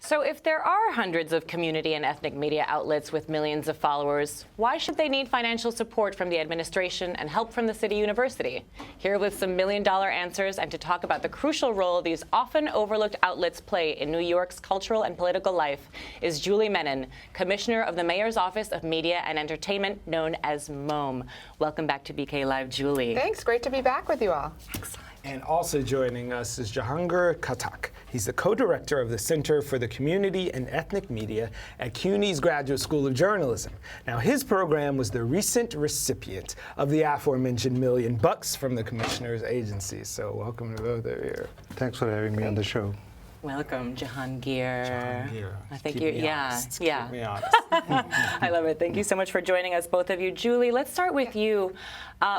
So if there are hundreds of community and ethnic media outlets with millions of followers, why should they need financial support from the administration and help from the City University? Here with some million-dollar answers and to talk about the crucial role these often overlooked outlets play in New York's cultural and political life is Julie Menin, Commissioner of the Mayor's Office of Media and Entertainment, known as MOME. Welcome back to BK Live, Julie. Thanks. Great to be back with you all. Excellent. And also joining us is Jahangir Khattak. He's the co-director of the Center for the Community and Ethnic Media at CUNY's Graduate School of Journalism. Now, his program was the recent recipient of the aforementioned $1 million from the Commissioner's Agency. So welcome to both of you. Thanks for having me on the show. Welcome, Jahangir. I think Keep you, me yeah. honest. Keep me honest. I love it. Thank you so much for joining us, both of you. Julie, let's start with you.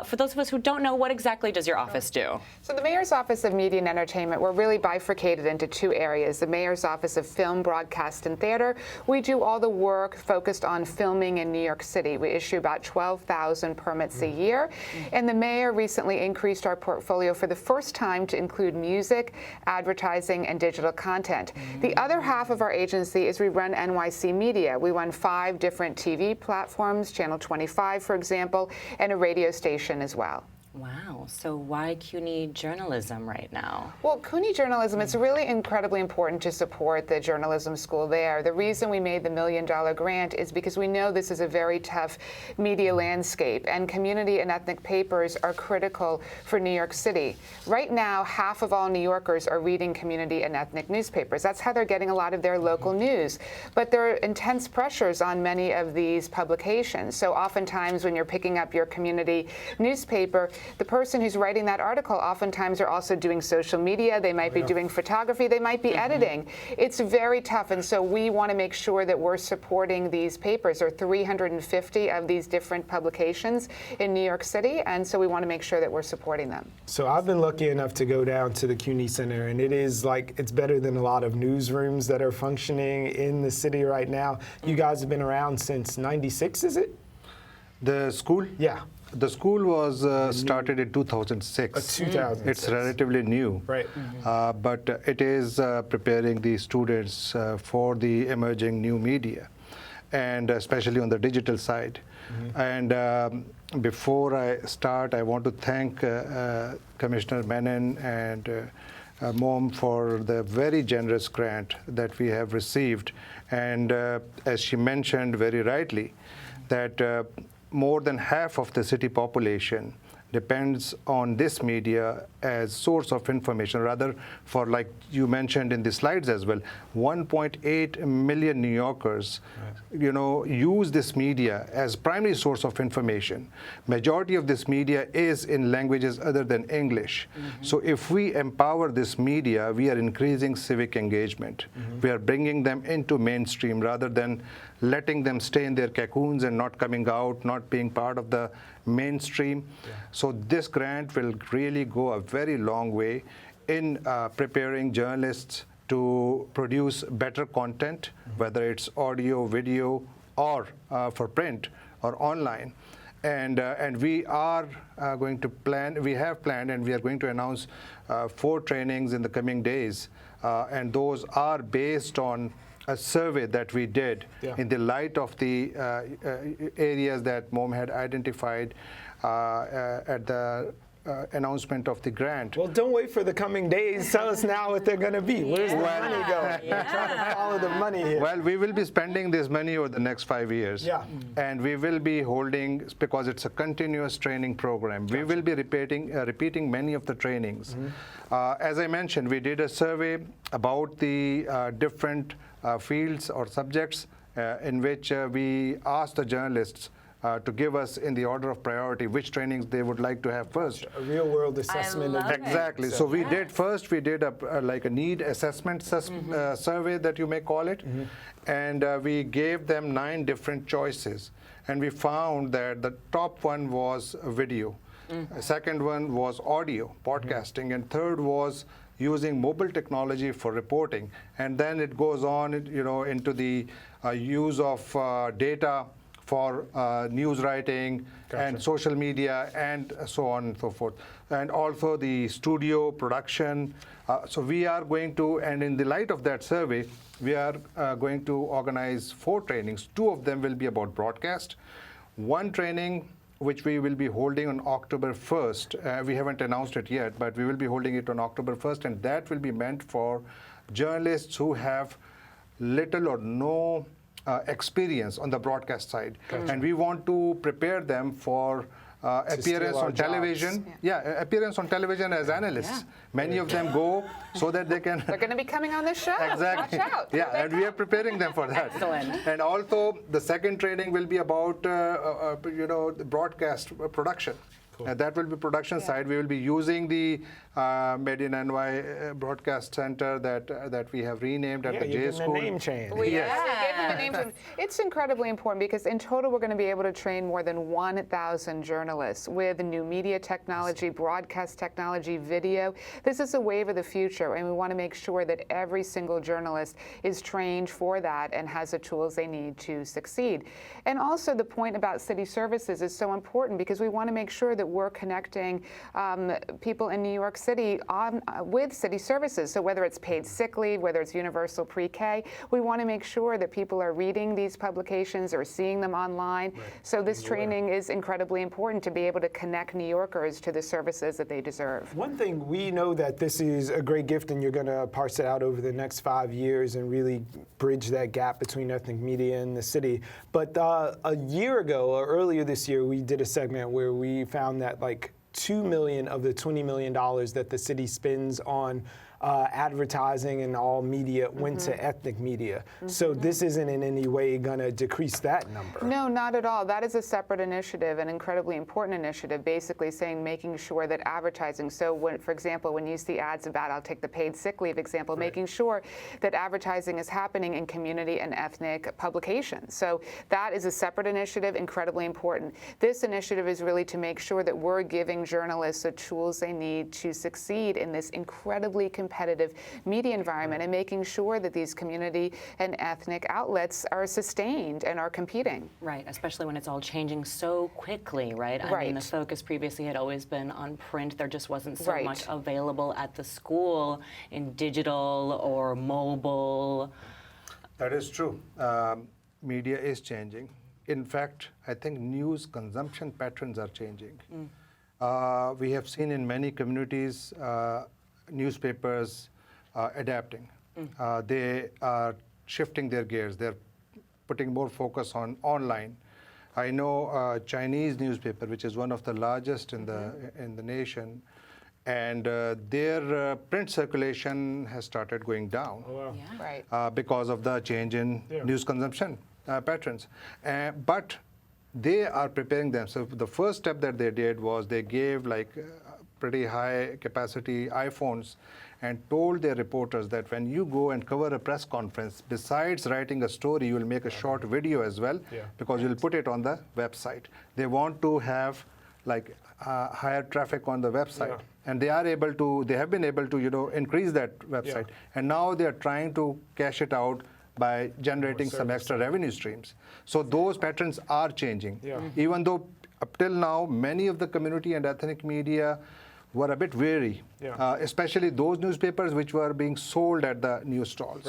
For those of us who don't know, what exactly does your office do? So the Mayor's Office of Media and Entertainment, we're really bifurcated into two areas. The Mayor's Office of Film, Broadcast, and Theater. We do all the work focused on filming in New York City. We issue about 12,000 permits a year. And the Mayor recently increased our portfolio for the first time to include music, advertising, and digital content. The other half of our agency is we run NYC Media. We run 5 different TV platforms, Channel 25, for example, and a radio station as well. Wow. So why CUNY journalism right now? Well, CUNY journalism, it's really incredibly important to support the journalism school there. The reason we made the $1 million grant is because we know this is a very tough media landscape, and community and ethnic papers are critical for New York City. Right now, half of all New Yorkers are reading community and ethnic newspapers. That's how they're getting a lot of their local news. But there are intense pressures on many of these publications. So oftentimes when you're picking up your community newspaper, the person who's writing that article oftentimes are also doing social media. They might be doing photography. They might be editing. It's very tough, and so we want to make sure that we're supporting these papers. There are 350 of these different publications in New York City, and so we want to make sure that we're supporting them. So I've been lucky enough to go down to the CUNY Center, and it is like, it's better than a lot of newsrooms that are functioning in the city right now. You guys have been around since '96, is it? The school? Yeah. The school was started in 2006. 2006. It's relatively new. Right. But it is preparing the students for the emerging new media, and especially on the digital side. And before I start, I want to thank Commissioner Menin and MOME for the very generous grant that we have received. And as she mentioned very rightly, that more than half of the city population depends on this media as source of information, rather for, like you mentioned in the slides as well, 1.8 million New Yorkers, use this media as primary source of information. Majority of this media is in languages other than English. So if we empower this media, we are increasing civic engagement. We are bringing them into mainstream rather than letting them stay in their cocoons and not coming out, not being part of the mainstream. So this grant will really go a very long way in preparing journalists to produce better content, whether it's audio, video, or for print or online. And we are going to plan, we have planned, and we are going to announce 4 trainings in the coming days. And those are based on a survey that we did in the light of the areas that MOME had identified at the announcement of the grant. Well, don't wait for the coming days. Tell us now what they're going to be. Where's the money going? We're trying to follow the money here. Well, we will be spending this money over the next 5 years. And we will be holding, because it's a continuous training program, we will be repeating many of the trainings. As I mentioned, we did a survey about the different fields or subjects in which we asked the journalists to give us in the order of priority which trainings they would like to have first. A real-world assessment. Exactly. So we did a need assessment survey that you may call it, and we gave them 9 different choices, and we found that the top one was video, second one was audio, podcasting, and third was using mobile technology for reporting, and then it goes on, into the use of data for news writing and social media and so on and so forth, and also the studio production. So we are going to, and in the light of that survey, we are going to organize 4 trainings. 2 of them will be about broadcast. One training which we will be holding on October 1st. We haven't announced it yet, but we will be holding it on October 1st, and that will be meant for journalists who have little or no experience on the broadcast side. Gotcha. And we want to prepare them for appearance on television. Appearance on television as analysts. Many of them go so that they can. They're going to be coming on this show. Exactly. Watch out. And we are preparing them for that. Excellent. And also, the second training will be about the broadcast production. Cool. That will be production side. We will be using the Menin NY broadcast center that we have renamed at the J School. The name change. We're giving the name change. It's incredibly important because in total we're going to be able to train more than 1,000 journalists with new media technology, broadcast technology, video. This is a wave of the future, and we want to make sure that every single journalist is trained for that and has the tools they need to succeed. And also the point about city services is so important because we want to make sure that we're connecting people in New York City with city services. So whether it's paid sick leave, whether it's universal pre-K, we want to make sure that people are reading these publications or seeing them online. Right. So this training is incredibly important to be able to connect New Yorkers to the services that they deserve. One thing, we know that this is a great gift and you're going to parse it out over the next 5 years and really bridge that gap between ethnic media and the city. But a year ago, or earlier this year, we did a segment where we found that like $2 million of the $20 million that the city spends on advertising and all media went to ethnic media. So this isn't in any way going to decrease that number. No, not at all. That is a separate initiative, an incredibly important initiative, basically saying making sure that advertising, so when, for example, when you see ads about, I'll take the paid sick leave example, making sure that advertising is happening in community and ethnic publications. So that is a separate initiative, incredibly important. This initiative is really to make sure that we're giving journalists the tools they need to succeed in this incredibly competitive media environment and making sure that these community and ethnic outlets are sustained and are competing. Right, especially when it's all changing so quickly, right? I mean, the focus previously had always been on print. There just wasn't so much available at the school in digital or mobile. That is true. Media is changing. In fact, I think news consumption patterns are changing. We have seen in many communities newspapers adapting. They are shifting their gears. They're putting more focus on online. I know Chinese newspaper, which is one of the largest in the nation, and their print circulation has started going down because of the change in news consumption patterns. But they are preparing themselves. The first step that they did was they gave pretty high capacity iPhones and told their reporters that when you go and cover a press conference, besides writing a story, you will make a short video as well because you'll put it on the website. They want to have higher traffic on the website. And they have been able to, increase that website. And now they are trying to cash it out by generating some extra revenue streams. So those patterns are changing. Even though up till now, many of the community and ethnic media were a bit wary, especially those newspapers which were being sold at the news stalls.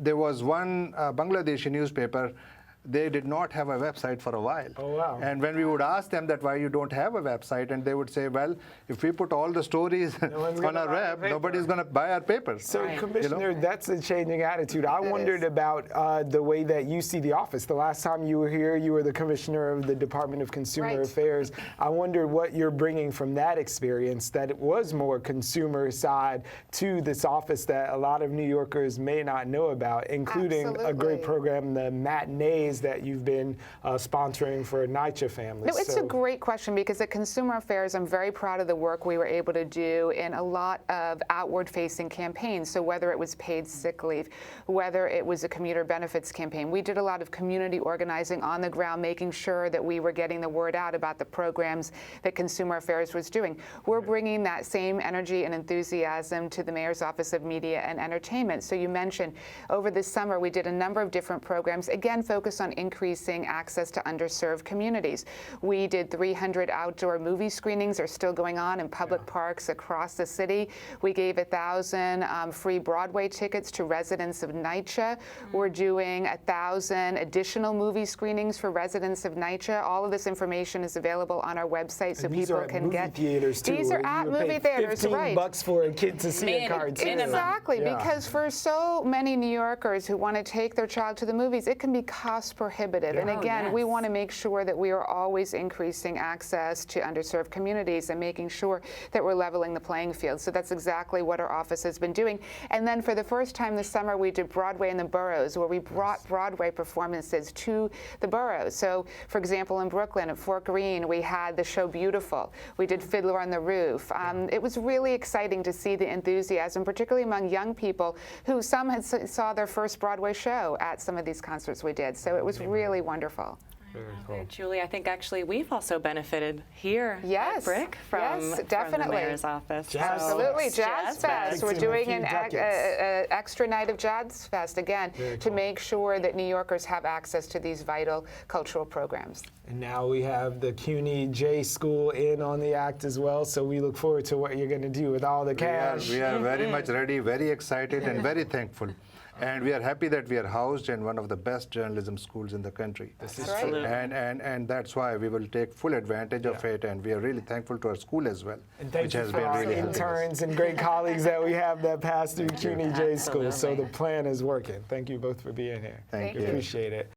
There was one Bangladeshi newspaper. They did not have a website for a while. And when we would ask them that why you don't have a website, and they would say, well, if we put all the stories on our web, nobody's going to buy our papers. So, Commissioner, that's a changing attitude. I wondered about the way that you see the office. The last time you were here, you were the Commissioner of the Department of Consumer Affairs. I wonder what you're bringing from that experience, that it was more consumer side to this office that a lot of New Yorkers may not know about, including a great program, the matinees that you've been sponsoring for NYC families. No, it's a great question because at Consumer Affairs, I'm very proud of the work we were able to do in a lot of outward-facing campaigns. So whether it was paid sick leave, whether it was a commuter benefits campaign, we did a lot of community organizing on the ground, making sure that we were getting the word out about the programs that Consumer Affairs was doing. We're bringing that same energy and enthusiasm to the Mayor's Office of Media and Entertainment. So you mentioned over the summer, we did a number of different programs, again, focused on increasing access to underserved communities. We did 300 outdoor movie screenings, are still going on in public parks across the city. We gave 1,000 free Broadway tickets to residents of NYCHA. We're doing 1,000 additional movie screenings for residents of NYCHA. All of this information is available on our website, so people can get. Theaters too. These are at movie theaters, right? $15 for a kid to see a cartoon. Exactly, because for so many New Yorkers who want to take their child to the movies, it can be cost prohibitive. And again, we want to make sure that we are always increasing access to underserved communities and making sure that we're leveling the playing field. So that's exactly what our office has been doing. And then for the first time this summer, we did Broadway in the boroughs, where we brought Broadway performances to the boroughs. So, for example, in Brooklyn, at Fort Greene, we had the show Beautiful. We did Fiddler on the Roof. It was really exciting to see the enthusiasm, particularly among young people who some had saw their first Broadway show at some of these concerts we did. So it was really wonderful. Very cool. Julie, I think actually we've also benefited here at BRIC from definitely. the mayor's office. Absolutely, Jazz Fest. We're doing an extra night of Jazz Fest again to make sure that New Yorkers have access to these vital cultural programs. And now we have the CUNY J School in on the act as well, so we look forward to what you're going to do with all the cash. We are very much ready, very excited, and very thankful. And we are happy that we are housed in one of the best journalism schools in the country. This is right. true. And that's why we will take full advantage of it, and we are really thankful to our school as well, And thank which you has for been all really the helping us. interns and great colleagues that we have that pass through CUNY J School. So Absolutely. the plan is working. Thank you both for being here. Thank We you. appreciate it.